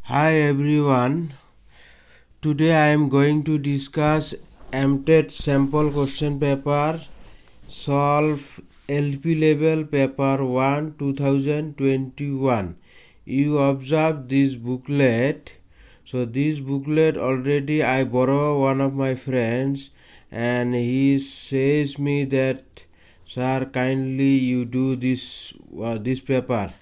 Hi everyone. Today I am going to discuss MTET sample question paper solve LP level paper 1 2021. You observe this booklet. So this booklet already I borrow one of my friends and he says me that sir kindly you do this paper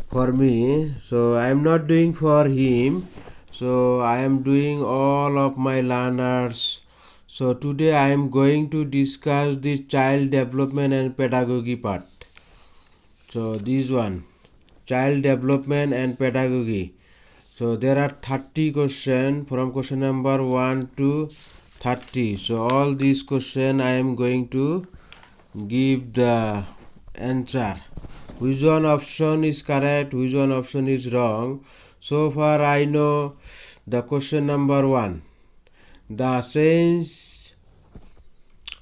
for me, so I am not doing for him, so I am doing all of my learners. So today I am going to discuss the child development and pedagogy part. So this one, child development and pedagogy. So there are 30 questions from question number 1 to 30. So all these questions I am going to give the answer. Which one option is correct, which one option is wrong. So far I know the question number 1. The sense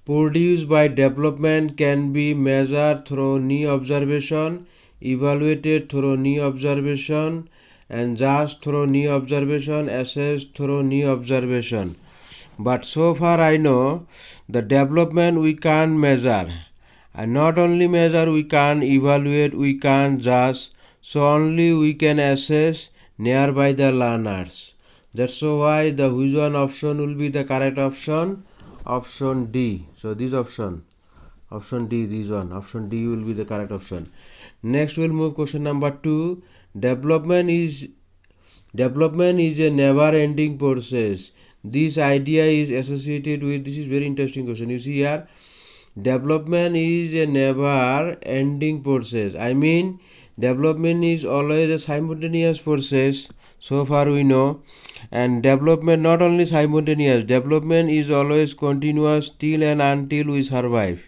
produced by development can be measured through new observation, evaluated through new observation, and judged through new observation, assessed through new observation. But so far I know the development we can't measure. And not only measure, we can evaluate, we can judge, so only we can assess nearby the learners. That's why the which one option will be the correct option? Option D. So this option D, this one, option D will be the correct option. Next we'll move question number 2. Development is a never ending process. This idea is associated with, this is very interesting question. You see here, development is a never ending process. I mean, development is always a simultaneous process, so far we know. And development not only simultaneous, development is always continuous till and until we survive.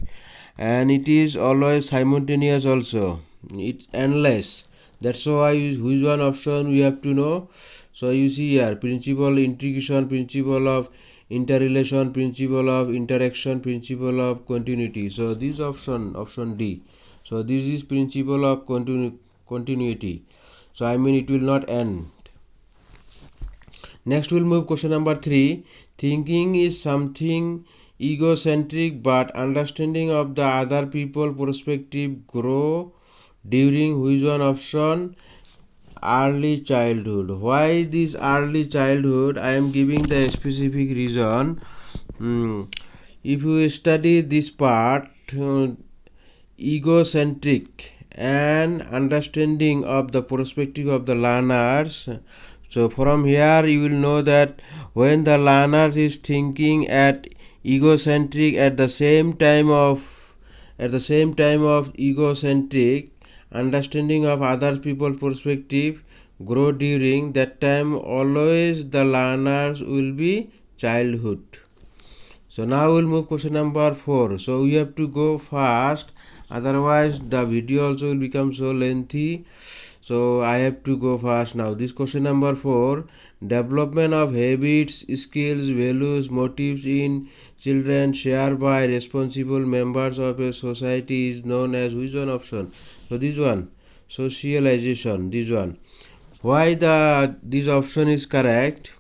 And it is always simultaneous also. It's endless. That's why which one option we have to know. So you see here, principle integration, principle of interrelation, principle of interaction, principle of continuity. So this option D. So this is principle of continuity. So I mean it will not end. Next we'll move question number 3. Thinking is something egocentric, but understanding of the other people perspective grow during which one option? Early childhood. Why this early childhood? I am giving the specific reason. If you study this part, egocentric and understanding of the perspective of the learners. So from here you will know that when the learner is thinking at egocentric at the same time of egocentric, understanding of other people perspective grow during that time, always the learners will be childhood. So now we'll move question number 4. So we have to go fast, otherwise the video also will become so lengthy. So I have to go fast now. This question number 4. Development of habits, skills, values, motives in children shared by responsible members of a society is known as which one option? So this one, socialization. This one. Why this option is correct?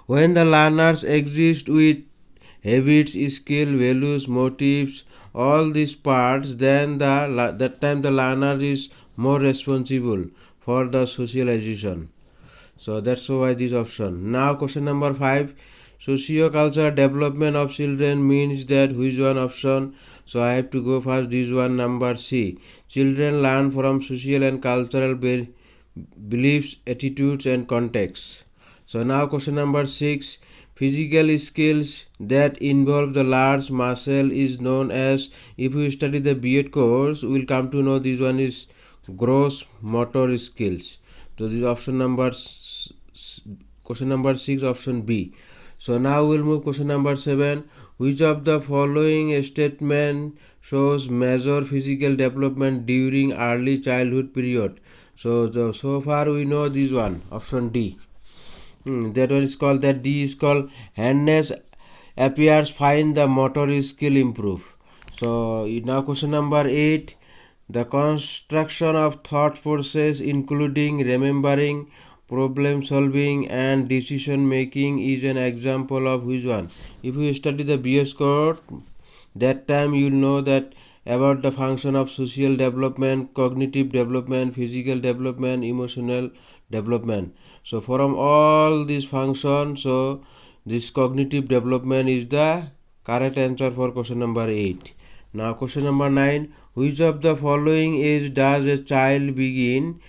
When the learners exist with habits, skill, values, motives, all these parts, then that time the learner is more responsible for the socialization. So that's why this option. Now question number 5. Socio-cultural development of children means that which one option? So I have to go first. This one, number C. Children learn from social and cultural beliefs, attitudes and contexts. So now question number 6. Physical skills that involve the large muscle is known as, if you study the B.Ed course, we will come to know this one is gross motor skills. So this is option number question number 6, option B. So now we'll move question number 7. Which of the following statement shows major physical development during early childhood period? So far we know this one, option D. That one is called, that D is called handness appears fine, the motor skill improve. So now question number 8. The construction of thought process including remembering, problem solving and decision making is an example of which one? If you study the BS code, that time you will know that about the function of social development, cognitive development, physical development, emotional development. So from all these functions, so this cognitive development is the correct answer for question number 8. Now question number 9, which of the following age does a child begin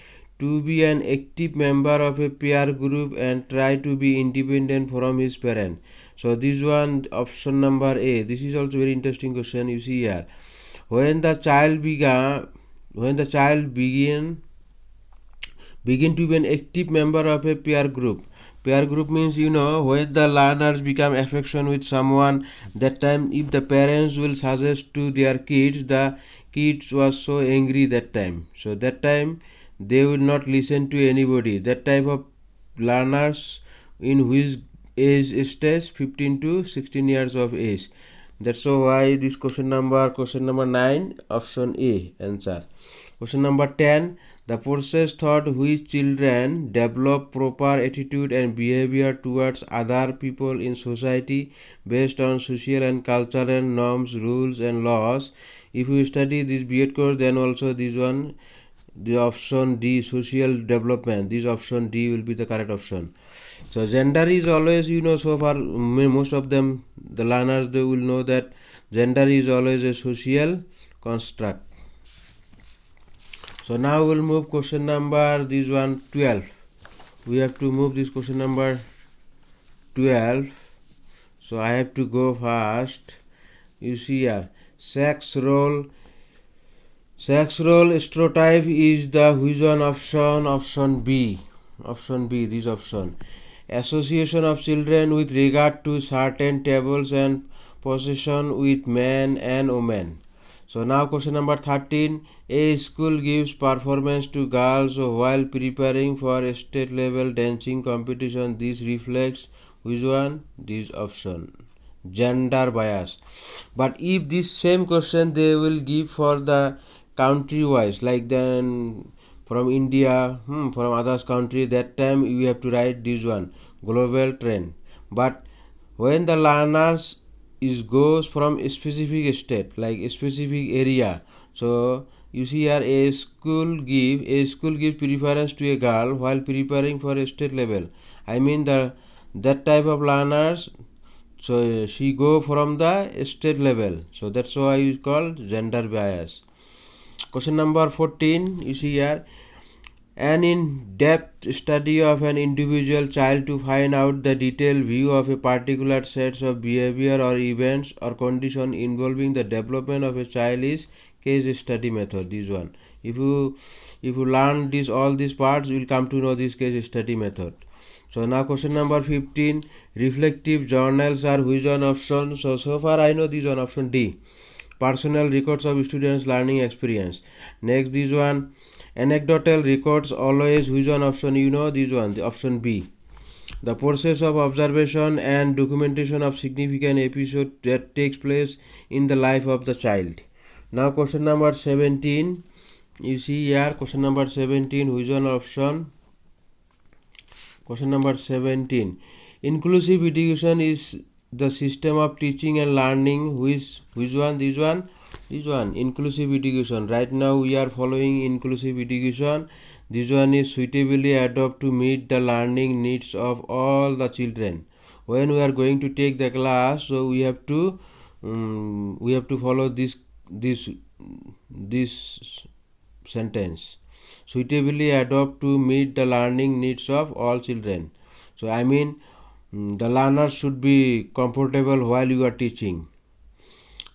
to be an active member of a peer group and try to be independent from his parent? So this one, option number A. This is also very interesting question. You see here, when the child begin to be an active member of a peer group. Peer group means, you know, when the learners become affection with someone, that time if the parents will suggest to their kids, the kids was so angry that time. So that time they will not listen to anybody. That type of learners in which age stage 15 to 16 years of age. That's why this question number 9, option A answer. Question number 10, the process thought which children develop proper attitude and behavior towards other people in society based on social and cultural norms, rules and laws. If you study this B.Ed course, then also this one, the option D, social development, this option D will be the correct option. So gender is always, you know, so far most of them, the learners, they will know that gender is always a social construct. So now we'll move question number this one 12. We have to move this question number 12. So I have to go first. You see here, sex role stereotype is the which one option? Option B. Option B, this option. Association of children with regard to certain tables and possession with men and women. So now question number 13. A school gives performance to girls while preparing for a state level dancing competition. This reflects which one? This option. Gender bias. But if this same question they will give for the country wise, like then from India, from others country, that time you have to write this one, global trend. But when the learners is goes from a specific state, like a specific area, so you see here, a school gives preference to a girl while preparing for a state level. I mean that type of learners, so she go from the state level. So that's why it's called gender bias. Question number 14, you see here, an in-depth study of an individual child to find out the detailed view of a particular set of behavior or events or condition involving the development of a child is case study method. This one, if you learn this all these parts, you will come to know this case study method. So now question number 15, reflective journals are which one option? So far I know this one, option D, personal records of students learning experience. Next this one, anecdotal records, always which one option? You know this one, the option B, the process of observation and documentation of significant episode that takes place in the life of the child. Now question number 17, you see here, question number 17, which one option? Question number 17, inclusive education is the system of teaching and learning which one? This one, inclusive education. Right now we are following inclusive education. This one is suitably adapted to meet the learning needs of all the children. When we are going to take the class, so we have to follow this sentence, suitably adapt to meet the learning needs of all children. So I mean, the learner should be comfortable while you are teaching.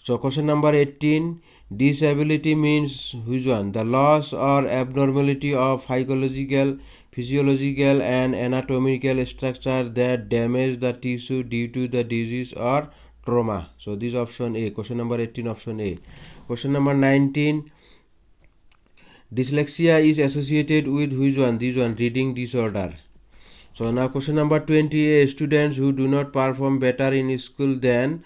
So question number 18, disability means which one? The loss or abnormality of physiological and anatomical structure that damage the tissue due to the disease or trauma. So this option A, question number 18, option A. Question number 19, dyslexia is associated with which one? This one, reading disorder. So now question number 20, students who do not perform better in school than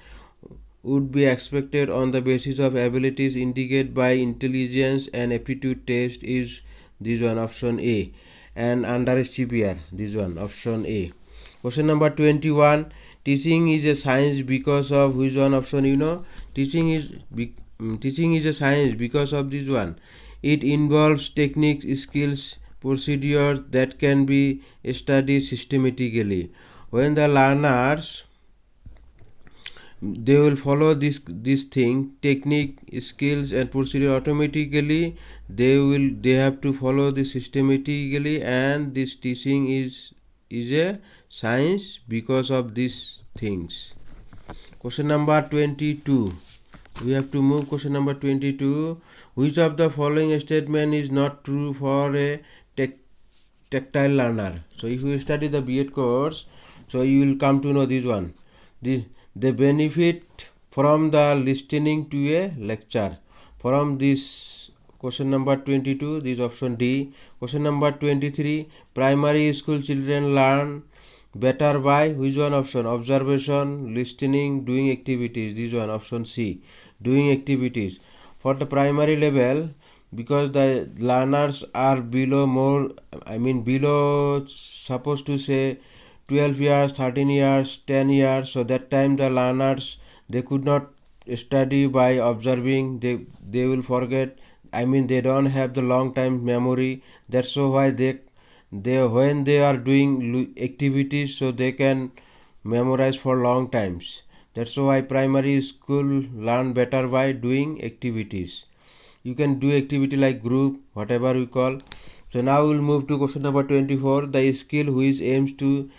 would be expected on the basis of abilities indicated by intelligence and aptitude test is this one, option A. and under CPR. This one, option A. Question number 21. Teaching is a science because of which one? Option you know. Teaching is a science because of this one. It involves techniques, skills, procedures that can be studied systematically. When the learners they will follow this thing, technique, skills and procedure automatically, they have to follow this systematically, and this teaching is a science because of these things. Question number 22. We have to move. Question number 22. Which of the following statement is not true for a tactile learner? So if you study the B.Ed course, so you will come to know this one. They benefit from the listening to a lecture. From this question number 22, this option D. Question number 23. Primary school children learn better by which one? Option observation, listening, doing activities. This one, option C, doing activities. For the primary level, because the learners are below supposed to say 12 years, 13 years, 10 years, so that time the learners they could not study by observing. They will forget. They don't have the long time memory. That's why they when they are doing activities, so they can memorize for long times. That's why primary school learn better by doing activities. You can do activity like group, whatever we call. So now we'll move to question number 24. The skill which aims to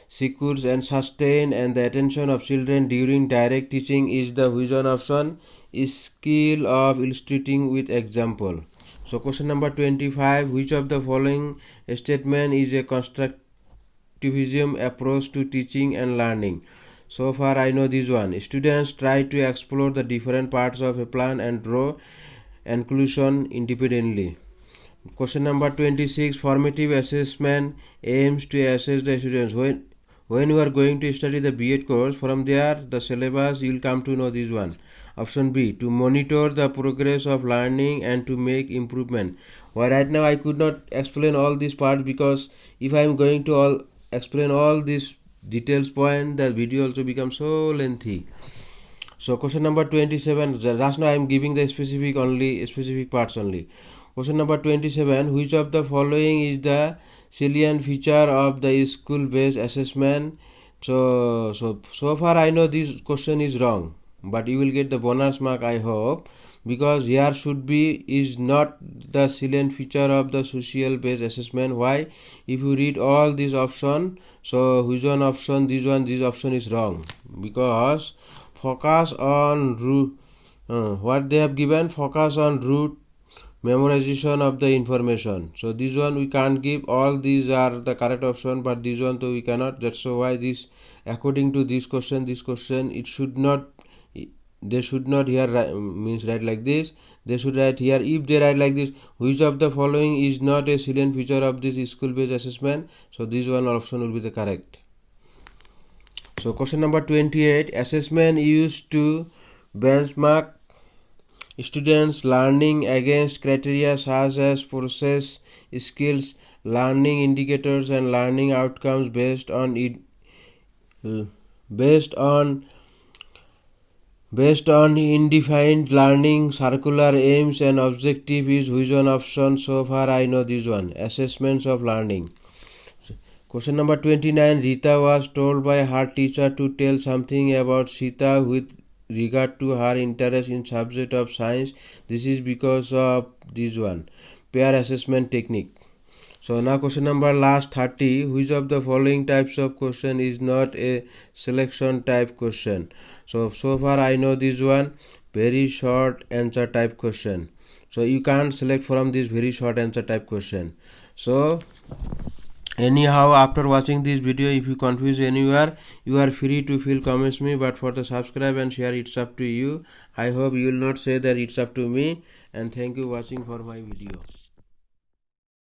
secure and sustain and the attention of children during direct teaching is the which one? Option is skill of illustrating with example. So question number 25. Which of the following statement is a constructivism approach to teaching and learning? So far I know this one. Students try to explore the different parts of a plan and draw conclusion independently. Question number 26. Formative assessment aims to assess the students. When you are going to study the B.Ed course, from there the syllabus you will come to know this one. Option B, to monitor the progress of learning and to make improvement. Well, right now I could not explain all these parts, because if I am going to explain all these details point, the video also becomes so lengthy. So question number 27. Just now I am giving the specific parts only. Question number 27. Which of the following is the salient feature of the school-based assessment? So far I know this question is wrong, but you will get the bonus mark, I hope, because here should be is not the salient feature of the social based assessment. Why? If you read all these option, so which one option? This option is wrong, because focus on root, what they have given, focus on root memorization of the information. So this one we can't give. All these are the correct option, but this one too we cannot. That's why this, according to this question it should not, they should not here write like this. They should write here, if they write like this, which of the following is not a salient feature of this school based assessment, so this one option will be the correct. So question number 28. Assessment used to benchmark students learning against criteria such as process, skills, learning indicators and learning outcomes based on indefined learning circular aims and objective is which one option? So far I know this one, assessments of learning. Question number 29. Rita was told by her teacher to tell something about Sita with regard to her interest in subject of science. This is because of this one, peer assessment technique. So now question number last 30. Which of the following types of question is not a selection type question? So far I know this one, very short answer type question. So you can't select from this very short answer type question. So anyhow, after watching this video, if you confuse anywhere, you are free to feel comments me, but for the subscribe and share, it's up to you. I hope you will not say that it's up to me, and thank you watching for my video.